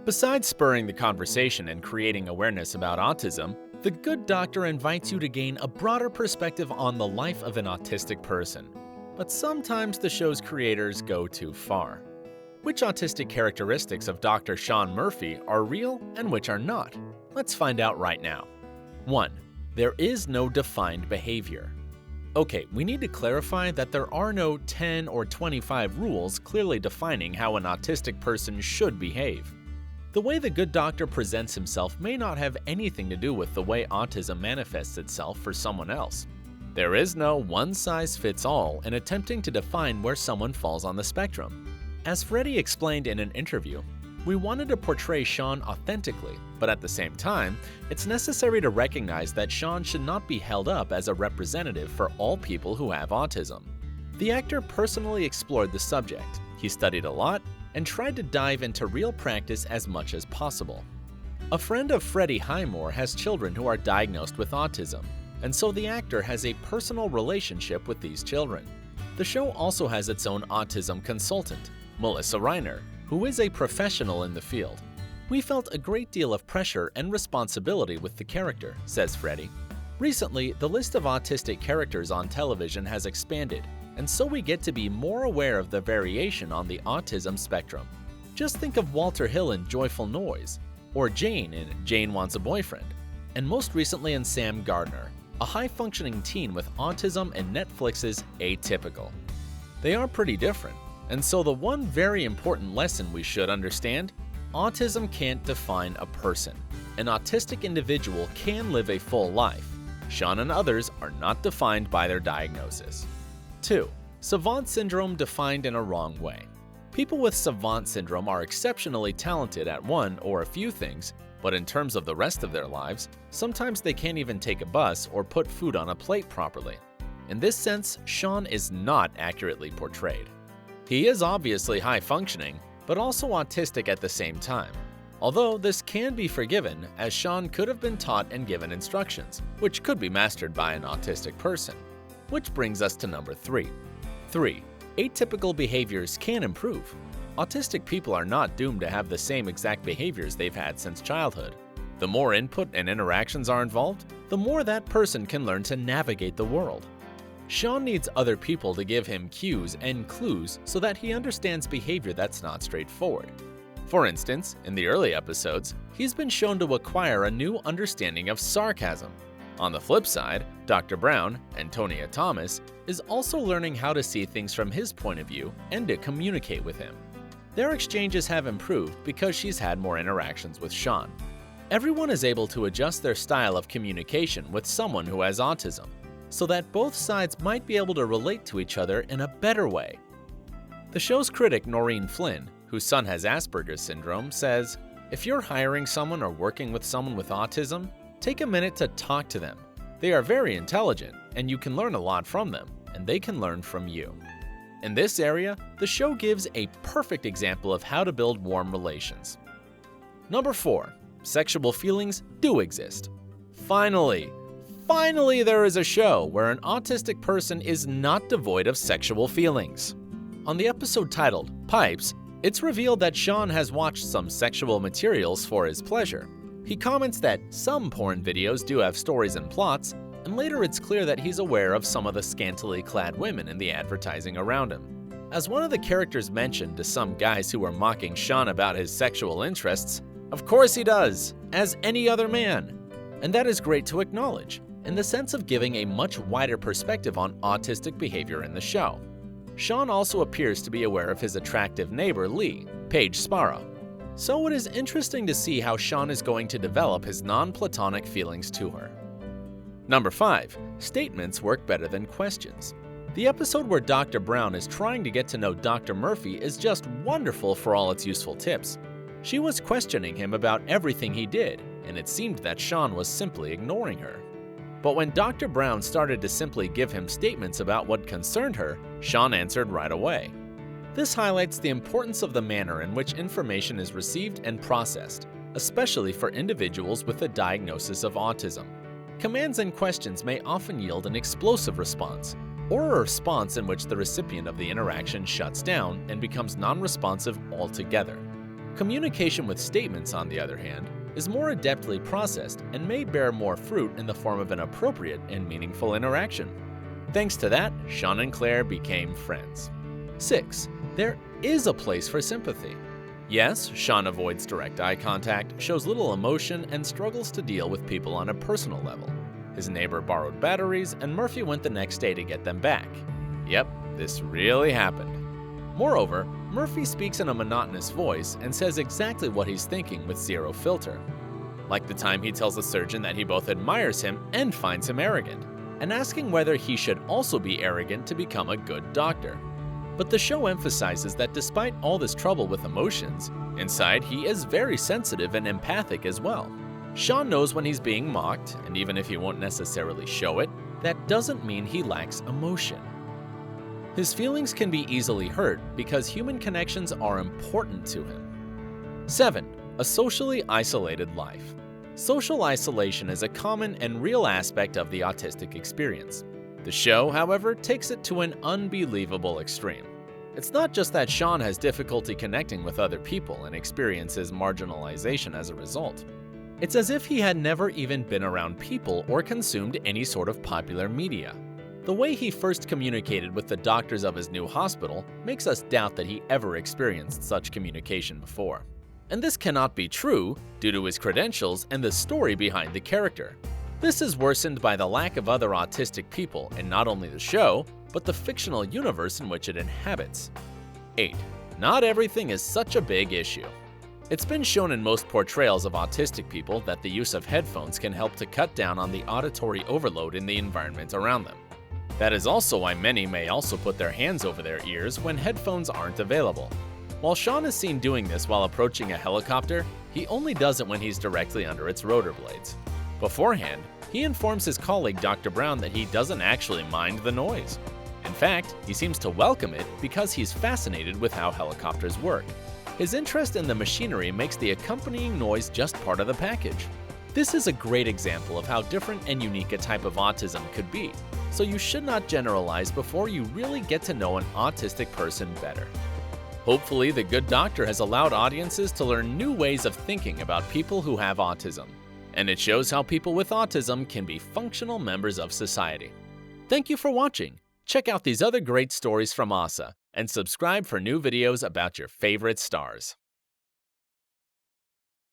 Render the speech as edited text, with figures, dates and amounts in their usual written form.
Besides spurring the conversation and creating awareness about autism, The Good Doctor invites you to gain a broader perspective on the life of an autistic person. But sometimes the show's creators go too far. Which autistic characteristics of Dr. Shaun Murphy are real and which are not? Let's find out right now. 1. There is no defined behavior. Okay, we need to clarify that there are no 10 or 25 rules clearly defining how an autistic person should behave. The way the Good Doctor presents himself may not have anything to do with the way autism manifests itself for someone else. There is no one-size-fits-all in attempting to define where someone falls on the spectrum. As Freddie explained in an interview, we wanted to portray Shaun authentically, but at the same time, it's necessary to recognize that Shaun should not be held up as a representative for all people who have autism. The actor personally explored the subject, he studied a lot, and tried to dive into real practice as much as possible. A friend of Freddie Highmore has children who are diagnosed with autism, and so the actor has a personal relationship with these children. The show also has its own autism consultant, Melissa Reiner, who is a professional in the field. We felt a great deal of pressure and responsibility with the character, says Freddie. Recently, the list of autistic characters on television has expanded, and so we get to be more aware of the variation on the autism spectrum. Just think of Walter Hill in Joyful Noise, or Jane in Jane Wants a Boyfriend, and most recently in Sam Gardner, a high-functioning teen with autism in Netflix's Atypical. They are pretty different, and so the one very important lesson we should understand: autism can't define a person. An autistic individual can live a full life. Shaun and others are not defined by their diagnosis. 2. SAVANT syndrome defined in a wrong way. People with SAVANT syndrome are exceptionally talented at one or a few things, but in terms of the rest of their lives, sometimes they can't even take a bus or put food on a plate properly. In this sense, Shaun is not accurately portrayed. He is obviously high-functioning, but also autistic at the same time. Although this can be forgiven, as Shaun could have been taught and given instructions, which could be mastered by an autistic person. Which brings us to number 3. 3. Atypical behaviors can improve. Autistic people are not doomed to have the same exact behaviors they've had since childhood. The more input and interactions are involved, the more that person can learn to navigate the world. Shaun needs other people to give him cues and clues so that he understands behavior that's not straightforward. For instance, in the early episodes, he's been shown to acquire a new understanding of sarcasm. On the flip side, Dr. Brown, Antonia Thomas, is also learning how to see things from his point of view and to communicate with him. Their exchanges have improved because she's had more interactions with Shaun. Everyone is able to adjust their style of communication with someone who has autism, so that both sides might be able to relate to each other in a better way. The show's critic Noreen Flynn, whose son has Asperger's syndrome, says, "If you're hiring someone or working with someone with autism, take a minute to talk to them. They are very intelligent, and you can learn a lot from them, and they can learn from you." In this area, the show gives a perfect example of how to build warm relations. Number 4. Sexual feelings do exist. Finally, there is a show where an autistic person is not devoid of sexual feelings. On the episode titled Pipes, it's revealed that Shaun has watched some sexual materials for his pleasure. He comments that some porn videos do have stories and plots, and later it's clear that he's aware of some of the scantily clad women in the advertising around him. As one of the characters mentioned to some guys who were mocking Shaun about his sexual interests, of course he does, as any other man. And that is great to acknowledge, in the sense of giving a much wider perspective on autistic behavior in the show. Shaun also appears to be aware of his attractive neighbor Lee, Paige Sparrow. So it is interesting to see how Shaun is going to develop his non-platonic feelings to her. Number 5. Statements work better than questions. The episode where Dr. Brown is trying to get to know Dr. Murphy is just wonderful for all its useful tips. She was questioning him about everything he did, and it seemed that Shaun was simply ignoring her. But when Dr. Brown started to simply give him statements about what concerned her, Shaun answered right away. This highlights the importance of the manner in which information is received and processed, especially for individuals with a diagnosis of autism. Commands and questions may often yield an explosive response, or a response in which the recipient of the interaction shuts down and becomes non-responsive altogether. Communication with statements, on the other hand, is more adeptly processed and may bear more fruit in the form of an appropriate and meaningful interaction. Thanks to that, Shaun and Claire became friends. 6. There is a place for sympathy. Yes, Shaun avoids direct eye contact, shows little emotion, and struggles to deal with people on a personal level. His neighbor borrowed batteries, and Murphy went the next day to get them back. Yep, this really happened. Moreover, Murphy speaks in a monotonous voice and says exactly what he's thinking with zero filter. Like the time he tells the surgeon that he both admires him and finds him arrogant, and asking whether he should also be arrogant to become a good doctor. But the show emphasizes that despite all this trouble with emotions, inside he is very sensitive and empathic as well. Shaun knows when he's being mocked, and even if he won't necessarily show it, that doesn't mean he lacks emotion. His feelings can be easily hurt because human connections are important to him. 7. A socially isolated life. Social isolation is a common and real aspect of the autistic experience. The show, however, takes it to an unbelievable extreme. It's not just that Shaun has difficulty connecting with other people and experiences marginalization as a result. It's as if he had never even been around people or consumed any sort of popular media. The way he first communicated with the doctors of his new hospital makes us doubt that he ever experienced such communication before. And this cannot be true due to his credentials and the story behind the character. This is worsened by the lack of other autistic people in not only the show, but the fictional universe in which it inhabits. 8. Not everything is such a big issue. It's been shown in most portrayals of autistic people that the use of headphones can help to cut down on the auditory overload in the environment around them. That is also why many may also put their hands over their ears when headphones aren't available. While Shaun is seen doing this while approaching a helicopter, he only does it when he's directly under its rotor blades. Beforehand, he informs his colleague Dr. Brown that he doesn't actually mind the noise. In fact, he seems to welcome it because he's fascinated with how helicopters work. His interest in the machinery makes the accompanying noise just part of the package. This is a great example of how different and unique a type of autism could be, so you should not generalize before you really get to know an autistic person better. Hopefully, The Good Doctor has allowed audiences to learn new ways of thinking about people who have autism, and it shows how people with autism can be functional members of society. Thank you for watching. Check out these other great stories from OSSA, and subscribe for new videos about your favorite stars.